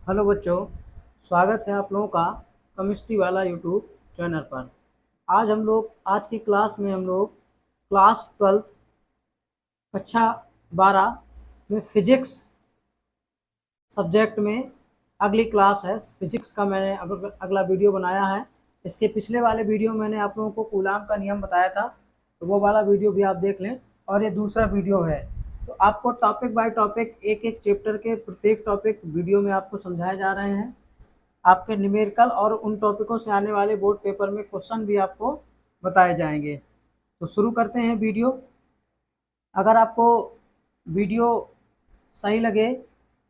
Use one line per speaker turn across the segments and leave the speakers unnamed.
Hello बच्चों, स्वागत है आप लोगों का केमिस्ट्री वाला यूट्यूब चैनल पर। आज की क्लास में हम लोग क्लास 12 कक्षा 12 में फिजिक्स सब्जेक्ट में अगली क्लास है। फिजिक्स का मैंने अगला वीडियो बनाया है। इसके पिछले वाले वीडियो में मैंने आप लोगों को कूलाम का नियम बताया था, तो वो वाला वीडियो भी आप देख लें। और ये दूसरा वीडियो है, तो आपको टॉपिक बाय टॉपिक एक एक चैप्टर के प्रत्येक टॉपिक वीडियो में आपको समझाए जा रहे हैं। आपके न्यूमेरिकल और उन टॉपिकों से आने वाले बोर्ड पेपर में क्वेश्चन भी आपको बताए जाएंगे। तो शुरू करते हैं वीडियो। अगर आपको वीडियो सही लगे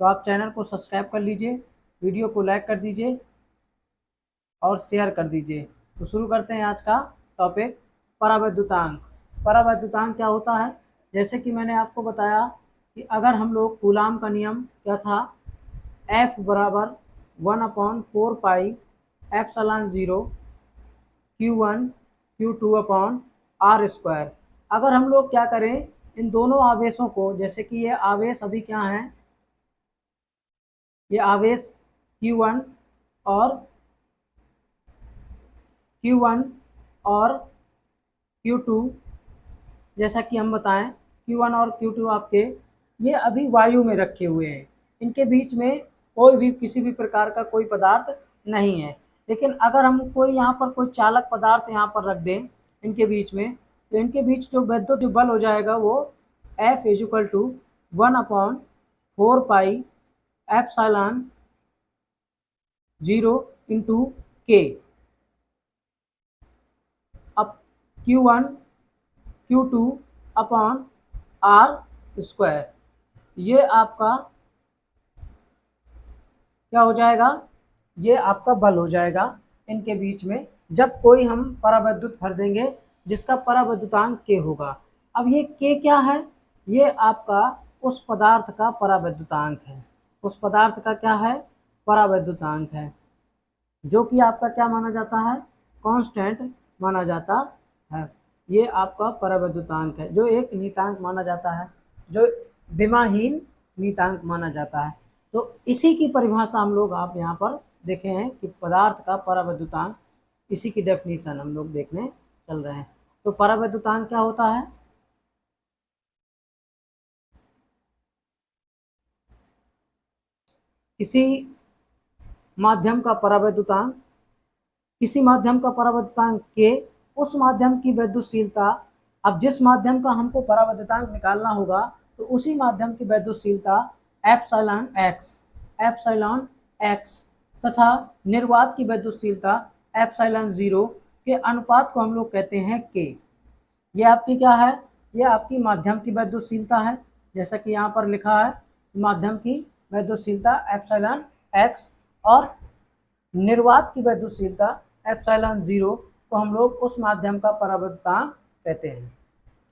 तो आप चैनल को सब्सक्राइब कर लीजिए, वीडियो को लाइक कर दीजिए और शेयर कर दीजिए। तो शुरू करते हैं आज का टॉपिक, परावैद्युतांक। परावैद्युतांक क्या होता है? जैसे कि मैंने आपको बताया कि अगर हम लोग कूलाम का नियम क्या था, F बराबर 1/4 pi epsilon 0 Q1 Q2 upon r square. अगर हम लोग क्या करें, इन दोनों आवेशों को, जैसे कि ये आवेश अभी क्या है, ये आवेश Q1 और Q1 और Q2, जैसा कि हम बताएं Q1 और Q2 आपके ये अभी वायु में रखे हुए हैं। इनके बीच में कोई भी किसी भी प्रकार का कोई पदार्थ नहीं है। लेकिन अगर हम कोई यहाँ पर कोई चालक पदार्थ यहाँ पर रख दें इनके बीच में, तो इनके बीच जो विद्युत जो बल हो जाएगा वो F equal to 1/4 pi epsilon 0 into के। अब Q1 Q2 upon r square, ये आपका क्या हो जाएगा, ये आपका बल हो जाएगा इनके बीच में, जब कोई हम परावैद्युत भर देंगे जिसका परावैद्युतांक के होगा। अब ये के क्या है, ये आपका उस पदार्थ का परावैद्युतांक है। उस पदार्थ का क्या है, परावैद्युतांक है, जो कि आपका क्या माना जाता है, कांस्टेंट माना जाता है। ये आपका परावैद्युतांक है, जो एक नियतांक माना जाता है, जो विमाहीन नियतांक माना जाता है। तो इसी की परिभाषा हम लोग आप यहाँ पर देखे हैं कि पदार्थ का परावैद्युतांक, इसी की डेफिनेशन हम लोग देखने चल रहे हैं। तो परावैद्युतांक क्या होता है, किसी माध्यम का परावैद्युतांक, किसी माध्यम का परावैद्युतांक के, उस माध्यम की वैद्युतशीलता। अब जिस माध्यम का हमको परावैद्युतांक निकालना होगा, तो उसी माध्यम की वैद्युतशीलता एप्सिलॉन एक्स, एप्सिलॉन एक्स तथा निर्वात की वैद्युतशीलता एप्सिलॉन 0 के अनुपात को हम लोग कहते हैं के। ये आपकी क्या है, ये आपकी माध्यम की वैद्युतशीलता है। जैसा कि यहाँ पर लिखा है, माध्यम की वैद्युतशीलता एप्सिलॉन एक्स और निर्वात की वैद्युतशीलता एप्सिलॉन 0 को हम लोग उस माध्यम का परावैद्युतांक कहते हैं।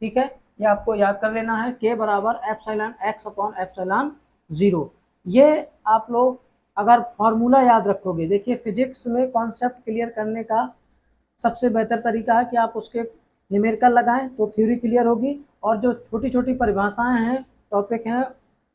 ठीक है, ये आपको याद कर लेना है, के बराबर एप्सिलॉन एक्स अपॉन एप्सिलॉन 0। ये आप लोग अगर फॉर्मूला याद रखोगे, देखिए फिजिक्स में कॉन्सेप्ट क्लियर करने का सबसे बेहतर तरीका है कि आप उसके न्यूमेरिकल लगाएं तो थ्योरी क्लियर होगी, और जो छोटी छोटी परिभाषाएं हैं, टॉपिक हैं,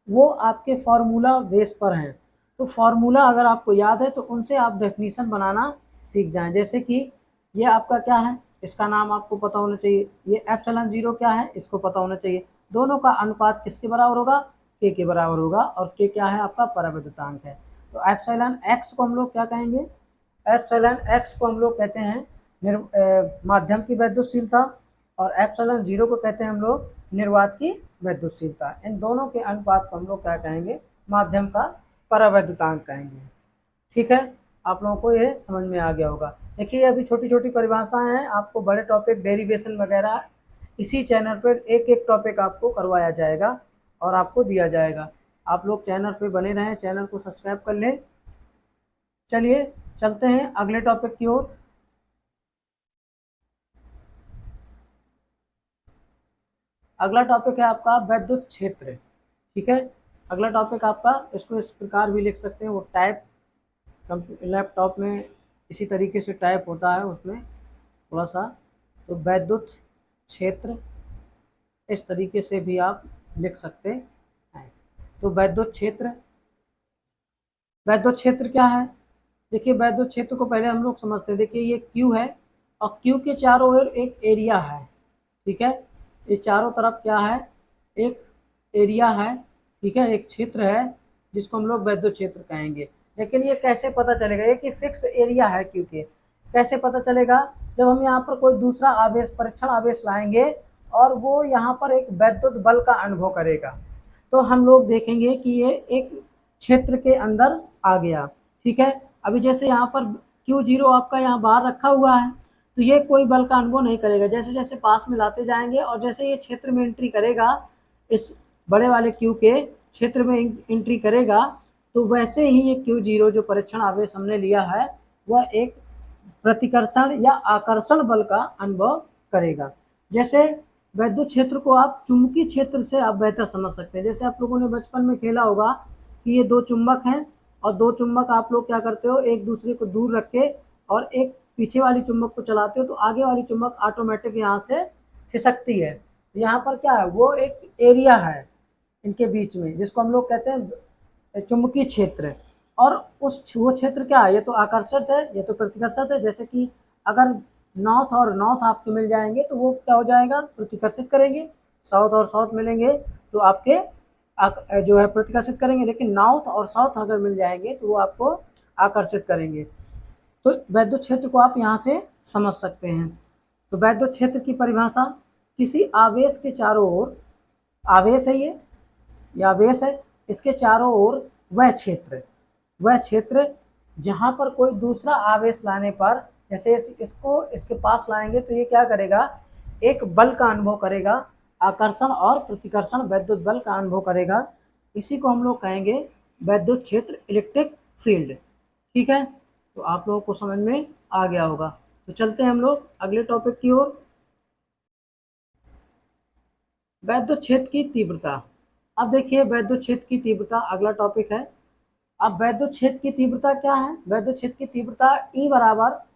वो आपके फार्मूला बेस पर हैं। तो फार्मूला अगर आपको याद है तो उनसे आप डेफिनीशन बनाना सीख जाएं। जैसे कि ये आपका क्या है, इसका नाम आपको पता होना चाहिए। ये एप्सिलॉन 0 क्या है, इसको पता होना चाहिए। दोनों का अनुपात किसके बराबर होगा, के बराबर होगा, और के क्या है, आपका परावैद्युतांक है। तो एप्सिलॉन एक्स को हम लोग क्या कहेंगे, एप्सिलॉन एक्स को हम लोग कहते हैं माध्यम की वैद्युतशीलता, और एप्सिलॉन 0 को कहते हैं हम लोग निर्वात की वैद्युतशीलता। इन दोनों के अनुपात को हम लोग क्या कहेंगे, माध्यम का परावैद्युतांक कहेंगे। ठीक है, आप लोगों को ये समझ में आ गया होगा। देखिए अभी छोटी छोटी परिभाषाएं हैं, आपको बड़े टॉपिक डेरिवेशन वगैरह इसी चैनल पर एक एक टॉपिक आपको करवाया जाएगा और आपको दिया जाएगा। आप लोग चैनल पे बने रहें, चैनल को सब्सक्राइब कर लें। चलिए चलते हैं अगले टॉपिक की ओर। अगला टॉपिक है आपका वैद्युत क्षेत्र। ठीक है, अगला टॉपिक आपका, इसको इस प्रकार भी लिख सकते हैं, वो टाइप लैपटॉप में इसी तरीके से टाइप होता है उसमें थोड़ा सा। तो वैद्युत क्षेत्र इस तरीके से भी आप लिख सकते हैं। तो वैद्युत क्षेत्र वैद्युत क्षेत्र क्या है? देखिए वैद्युत क्षेत्र को पहले हम लोग समझते हैं। देखिए ये Q है और Q के चारों ओर एक एरिया है, ठीक है। ये चारों तरफ क्या है? एक एरिया है, ठीक है, एक क्षेत्र है जिसको हम लोग वैद्युत क्षेत्र कहेंगे। लेकिन ये कैसे पता चलेगा? ये कि फिक्स एरिया है Q के, कैसे पता चलेगा? जब हम यहाँ पर कोई दूसरा आवेश, परीक्षण आवेश लाएंगे और वो यहाँ पर एक वैद्युत बल का अनुभव करेगा, तो हम लोग देखेंगे कि ये एक क्षेत्र के अंदर आ गया, ठीक है। अभी जैसे यहाँ पर Q0 आपका यहाँ बाहर रखा हुआ है, तो ये कोई बल का अनुभव नहीं करेगा। जैसे जैसे पास में लाते जाएंगे और जैसे ये क्षेत्र में एंट्री करेगा, इस बड़े वाले Q के क्षेत्र में एंट्री करेगा, तो वैसे ही ये Q0 जो परीक्षण आवेश हमने लिया है वह एक प्रतिकर्षण या आकर्षण बल का अनुभव करेगा। जैसे वैद्युत क्षेत्र को आप चुंबकीय क्षेत्र से आप बेहतर समझ सकते हैं। जैसे आप लोगों ने बचपन में खेला होगा कि ये दो चुंबक हैं और दो चुंबक आप लोग क्या करते हो, एक दूसरे को दूर रख के और एक पीछे वाली चुंबक को चलाते हो, तो आगे वाली चुंबक ऑटोमेटिक यहाँ से खिसकती है। यहाँ पर क्या है, वो एक एरिया है इनके बीच में जिसको हम लोग कहते हैं चुंबकीय क्षेत्र। और उस वो क्षेत्र क्या है, ये तो आकर्षित है, ये तो प्रतिकर्षित है। जैसे कि अगर नॉर्थ और नॉर्थ आपके मिल जाएंगे तो वो क्या हो जाएगा, प्रतिकर्षित करेंगे। साउथ और साउथ मिलेंगे तो आपके जो है प्रतिकर्षित करेंगे। लेकिन नॉर्थ और साउथ अगर मिल जाएंगे तो वो आपको आकर्षित करेंगे। तो वैद्युत क्षेत्र को आप यहाँ से समझ सकते हैं। तो वैद्युत क्षेत्र की परिभाषा, किसी आवेश के चारों ओर, आवेश है ये आवेश है, इसके चारों ओर वह क्षेत्र जहाँ पर कोई दूसरा आवेश लाने पर, जैसे इसको इसके पास लाएंगे तो ये क्या करेगा, एक बल का अनुभव करेगा, आकर्षण और प्रतिकर्षण वैद्युत बल का अनुभव करेगा। इसी को हम लोग कहेंगे वैद्युत क्षेत्र, इलेक्ट्रिक फील्ड, ठीक है। तो आप लोगों को समझ में आ गया होगा। तो चलते हैं हम लोग अगले टॉपिक की ओर, वैद्युत क्षेत्र की तीव्रता। अब देखिए वैद्युत क्षेत्र की तीव्रता अगला टॉपिक है। अब वैद्युत क्षेत्र की तीव्रता क्या है? वैद्युत क्षेत्र की तीव्रता E बराबर,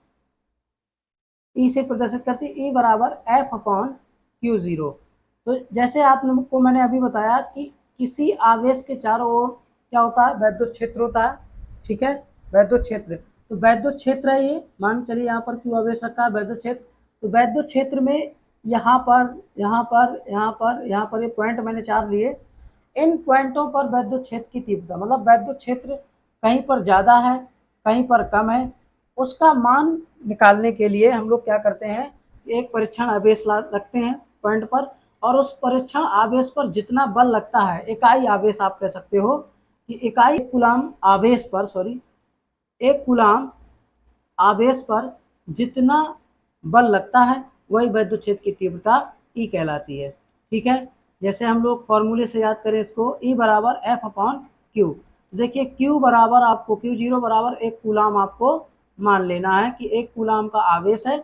ई से प्रदर्शित करती है, ई बराबर एफ अपॉन क्यू जीरो। तो जैसे आप लोगों को मैंने अभी बताया कि किसी आवेश के चारों ओर क्या होता है, वैद्युत क्षेत्र होता है, ठीक है, वैद्युत क्षेत्र। तो वैद्युत क्षेत्र है ये, मान चलिए यहाँ पर क्यू आवेश रखा है, वैद्युत क्षेत्र। तो वैद्युत क्षेत्र में यहाँ पर यहाँ पर यहाँ पर यहाँ पर ये पॉइंट मैंने चार लिए, इन पॉइंटों पर वैद्युत क्षेत्र की तीव्रता, मतलब वैद्युत क्षेत्र कहीं पर ज़्यादा है कहीं पर कम है, उसका मान निकालने के लिए हम लोग क्या करते हैं, एक परीक्षण आवेश रखते हैं पॉइंट पर, और उस परीक्षण आवेश पर जितना बल लगता है, इकाई आवेश आप कह सकते हो कि इकाई कूलाम आवेश पर, सॉरी, एक कूलाम आवेश पर जितना बल लगता है वही वैद्युत क्षेत्र की तीव्रता ई कहलाती है, ठीक है। जैसे हम लोग फॉर्मूले से याद करें इसको, ई बराबर एफ अपॉन क्यू। तो देखिए क्यू बराबर आपको, क्यू जीरो बराबर एक कूलाम आपको मान लेना है कि एक कूलाम का आवेश है,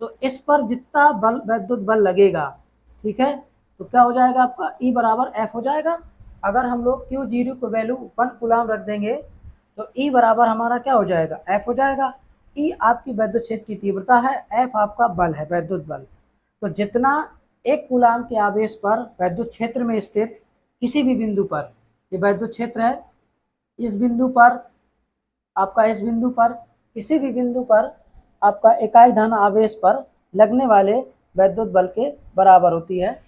तो इस पर जितना बल, वैद्युत बल लगेगा, ठीक है, तो क्या हो जाएगा आपका, ई बराबर एफ हो जाएगा। अगर हम लोग क्यू जीरो को वैल्यू 1 कूलाम रख देंगे तो ई बराबर हमारा क्या हो जाएगा, एफ हो जाएगा। ई आपकी वैद्युत क्षेत्र की तीव्रता है, एफ आपका बल है, वैद्युत बल। तो जितना एक कूलाम के आवेश पर वैद्युत क्षेत्र में स्थित किसी भी बिंदु पर, ये वैद्युत क्षेत्र है, इस बिंदु पर आपका, इस बिंदु पर किसी भी बिंदु पर आपका इकाई धन आवेश पर लगने वाले वैद्युत बल के बराबर होती है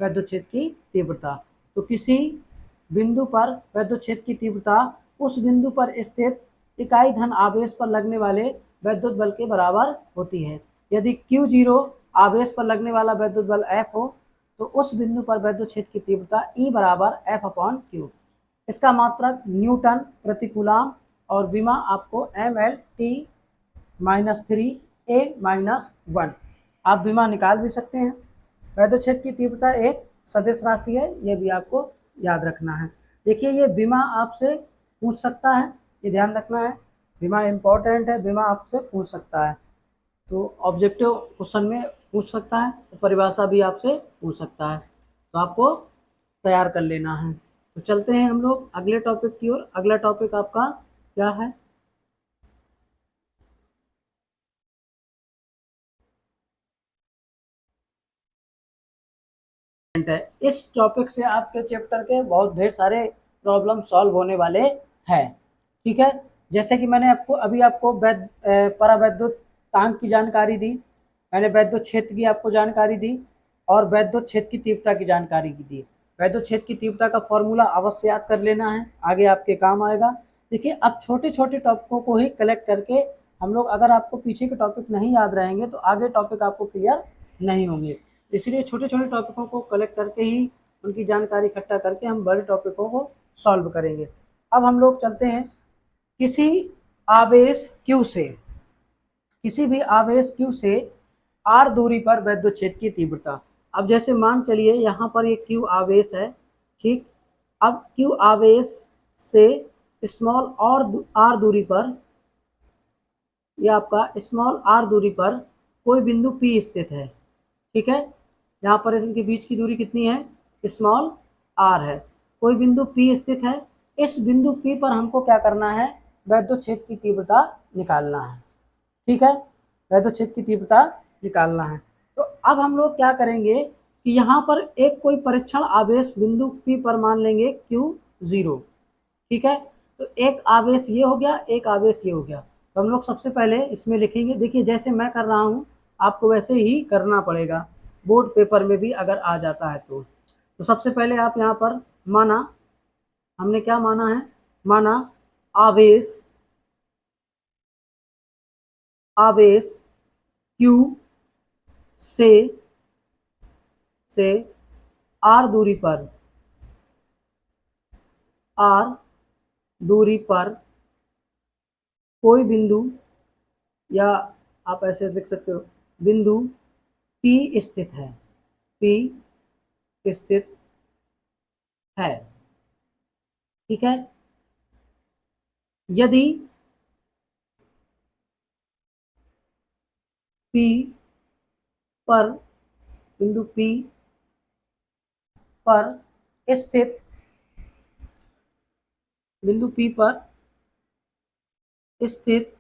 वैद्युत क्षेत्र की तीव्रता। तो किसी बिंदु पर वैद्युत क्षेत्र की तीव्रता उस बिंदु पर स्थित इकाई धन आवेश पर लगने वाले वैद्युत बल के बराबर होती है। यदि Q0 आवेश पर लगने वाला वैद्युत बल F हो तो उस बिंदु पर वैद्युत क्षेत्र की तीव्रता E बराबर F अपॉन क्यू। इसका मात्रक न्यूटन प्रति कूलाम और विमा आपको ML/T-3A-1 आप विमा निकाल भी सकते हैं। वैद्युत क्षेत्र की तीव्रता एक सदिश राशि है, ये भी आपको याद रखना है। देखिए ये विमा आपसे पूछ सकता है, ये ध्यान रखना है, विमा इम्पोर्टेंट है, विमा आपसे पूछ सकता है। तो ऑब्जेक्टिव क्वेश्चन में पूछ सकता है, तो परिभाषा भी आपसे पूछ सकता है, तो आपको तैयार कर लेना है। तो चलते हैं हम लोग अगले टॉपिक की ओर। अगला टॉपिक आपका क्या है, है। इस टॉपिक से आपके चैप्टर के बहुत ढेर सारे प्रॉब्लम सॉल्व होने वाले हैं। ठीक है। जैसे कि मैंने आपको अभी आपको परावैद्युतांक की जानकारी दी, मैंने वैद्युत क्षेत्र की आपको जानकारी दी और वैद्युत क्षेत्र की तीव्रता की जानकारी की दी। वैद्युत क्षेत्र की तीव्रता का फॉर्मूला अवश्य याद कर लेना है, आगे आपके काम आएगा। देखिए अब छोटे छोटे टॉपिकों को ही कलेक्ट करके हम लोग, अगर आपको पीछे के टॉपिक नहीं याद रहेंगे तो आगे टॉपिक आपको क्लियर नहीं होंगे। इसलिए छोटे छोटे टॉपिकों को कलेक्ट करके ही उनकी जानकारी इकट्ठा करके हम बड़े टॉपिकों को सॉल्व करेंगे। अब हम लोग चलते हैं किसी आवेश Q से, किसी भी आवेश Q से r दूरी पर वैद्युत क्षेत्र की तीव्रता। अब जैसे मान चलिए यहाँ पर ये Q आवेश है, ठीक। अब Q आवेश से स्मॉल और r दूरी पर, यह आपका स्मॉल r दूरी पर कोई बिंदु P स्थित है, ठीक है। यहाँ पर इनके बीच की दूरी कितनी है, स्मॉल r है। कोई बिंदु P स्थित है, इस बिंदु P पर हमको क्या करना है, वैद्युत क्षेत्र की तीव्रता निकालना है, ठीक है। वैद्युत क्षेत्र की तीव्रता निकालना है। तो अब हम लोग क्या करेंगे कि यहाँ पर एक कोई परीक्षण आवेश बिंदु P पर मान लेंगे Q0, ठीक है। तो एक आवेश ये हो गया, एक आवेश ये हो गया। तो हम लोग सबसे पहले इसमें लिखेंगे, देखिए जैसे मैं कर रहा हूँ आपको वैसे ही करना पड़ेगा, बोर्ड पेपर में भी अगर आ जाता है तो सबसे पहले आप यहाँ पर माना, हमने क्या माना है, माना आवेश, आवेश Q से r दूरी पर, r दूरी पर कोई बिंदु, या आप ऐसे लिख सकते हो, बिंदु P स्थित है, P स्थित है, ठीक है। यदि P पर, बिंदु P पर स्थित, बिंदु P पर स्थित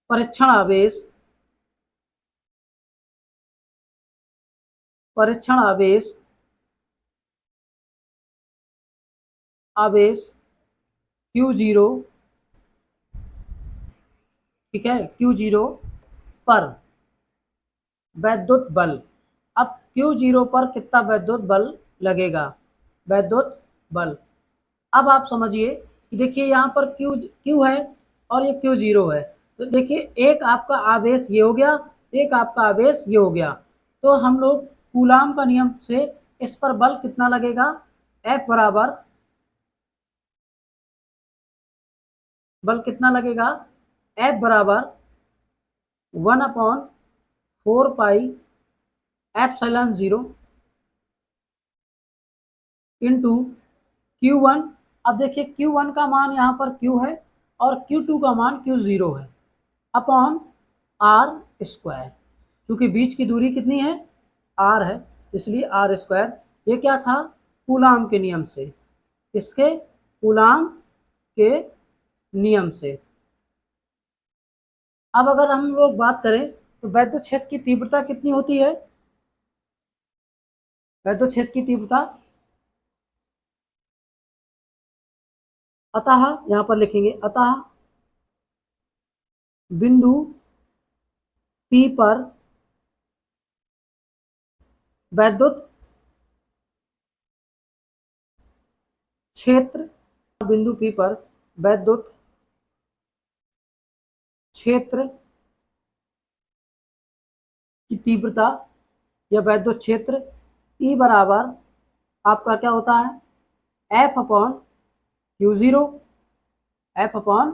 परीक्षण आवेश, परीक्षण आवेश, आवेश Q0, ठीक है, Q0 पर वैद्युत बल। अब Q0 पर कितना वैद्युत बल लगेगा, वैद्युत बल। अब आप समझिए कि देखिए यहाँ पर Q है और ये Q0 है, तो देखिए एक आपका आवेश ये हो गया, एक आपका आवेश ये हो गया। तो हम लोग कूलाम का नियम से इस पर बल कितना लगेगा, F बराबर, बल कितना लगेगा, F बराबर 1/4 पाई ε0 इंटू Q1। अब देखिए Q1 का मान यहाँ पर Q है और Q2 का मान Q0 है, अपॉन r स्क्वायर। क्योंकि बीच की दूरी कितनी है, r है, इसलिए r स्क्वायर। ये क्या था, कूलाम के नियम से, इसके कूलाम के नियम से। अब अगर हम लोग बात करें तो वैद्युत क्षेत्र की तीव्रता कितनी होती है, वैद्युत क्षेत्र की तीव्रता, अतः यहाँ पर लिखेंगे, अतः बिंदु P पर वैद्युत क्षेत्र, बिंदु P पर वैद्युत क्षेत्र की तीव्रता या वैद्युत क्षेत्र E बराबर आपका क्या होता है, F upon Q0, F upon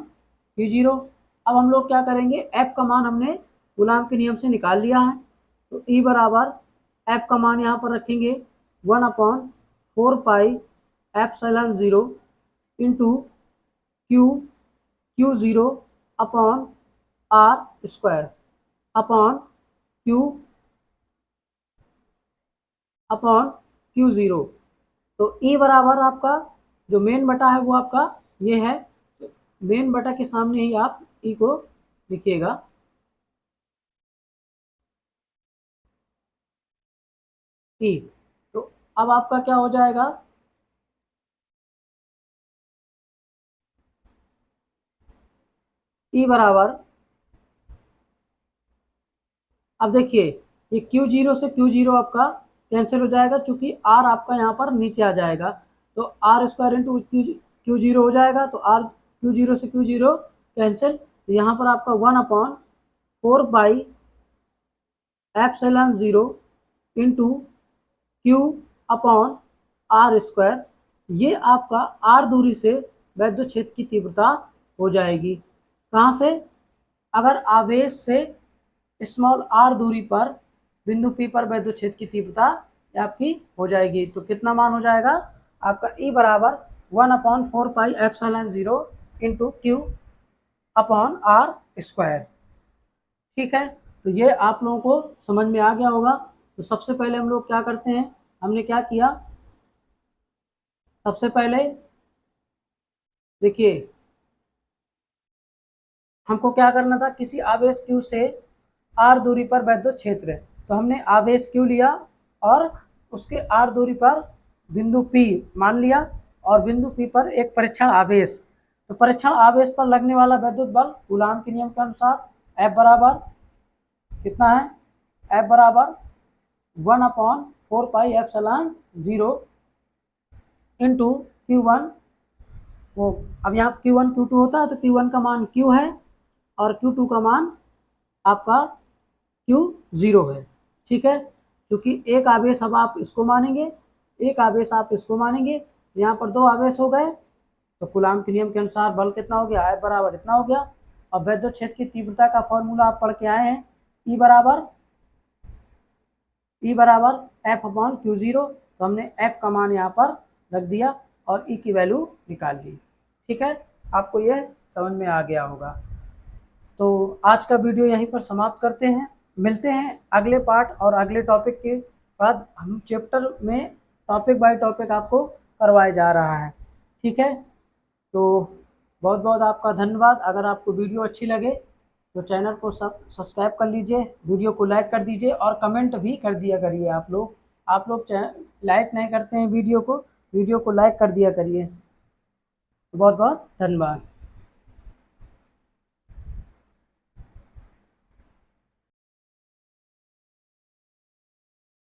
Q0। अब हम लोग क्या करेंगे, F का मान हमने कूलाम के नियम से निकाल लिया है, तो E बराबर F का मान यहाँ पर रखेंगे 1/4 pi into Q0 upon r square, upon Q, upon Q0। तो E बराबर आपका जो मेन बटा है वो आपका ये है, तो मेन बटा के सामने ही आप E को लिखिएगा। E, तो अब आपका क्या हो जाएगा, ई बराबर, अब देखिए ये Q0 से Q0 आपका कैंसिल हो जाएगा, चूंकि R आपका यहाँ पर नीचे आ जाएगा, तो आर स्क्वायर इंटू Q0 हो जाएगा, तो R Q0 से Q0 कैंसिल, तो यहाँ पर आपका 1/4 पाई एप्सिलॉन 0 इंटू Q/R², ये आपका R दूरी से वैद्युत क्षेत्र की तीव्रता हो जाएगी। कहाँ से? अगर आवेश से स्मॉल r दूरी पर बिंदु P पर वैद्युत क्षेत्र की तीव्रता आपकी हो जाएगी, तो कितना मान हो जाएगा आपका E बराबर 1/4 पाई एप्सिलॉन 0 इंटू Q/R²। ठीक है, तो ये आप लोगों को समझ में आ गया होगा। तो सबसे पहले हम लोग क्या करते हैं, हमने क्या किया, सबसे पहले देखिए हमको क्या करना था, किसी आवेश Q से R दूरी पर वैद्युत क्षेत्र, तो हमने आवेश Q लिया और उसके R दूरी पर बिंदु P मान लिया, और बिंदु P पर एक परीक्षण आवेश, तो परीक्षण आवेश पर लगने वाला वैद्युत बल कूलाम के नियम के अनुसार F बराबर कितना है, F बराबर 1/4 पाई एप्सिलॉन 0 इंटू Q1, वो अब यहाँ Q1 Q2 होता है, तो Q1 का मान Q है और Q2 का मान आपका Q0 है। ठीक है, क्योंकि एक आवेश अब आप इसको मानेंगे, एक आवेश आप इसको मानेंगे, यहाँ पर दो आवेश हो गए, तो कूलाम के नियम के अनुसार बल कितना हो गया, F बराबर इतना हो गया। और वैद्युत क्षेत्र की तीव्रता का फॉर्मूला आप पढ़ के आए हैं, E बराबर F/Q0, तो हमने F का मान यहाँ पर रख दिया और E की वैल्यू निकाल ली। ठीक है, आपको ये समझ में आ गया होगा। तो आज का वीडियो यहीं पर समाप्त करते हैं, मिलते हैं अगले पार्ट और अगले टॉपिक के बाद। हम चैप्टर में टॉपिक बाय टॉपिक आपको करवाया जा रहा है। ठीक है, तो बहुत बहुत आपका धन्यवाद। अगर आपको वीडियो अच्छी लगे तो चैनल को सब्सक्राइब कर लीजिए, वीडियो को लाइक कर दीजिए और कमेंट भी कर दिया करिए। आप लोग चैनल लाइक नहीं करते हैं वीडियो को लाइक कर दिया करिए। बहुत बहुत धन्यवाद।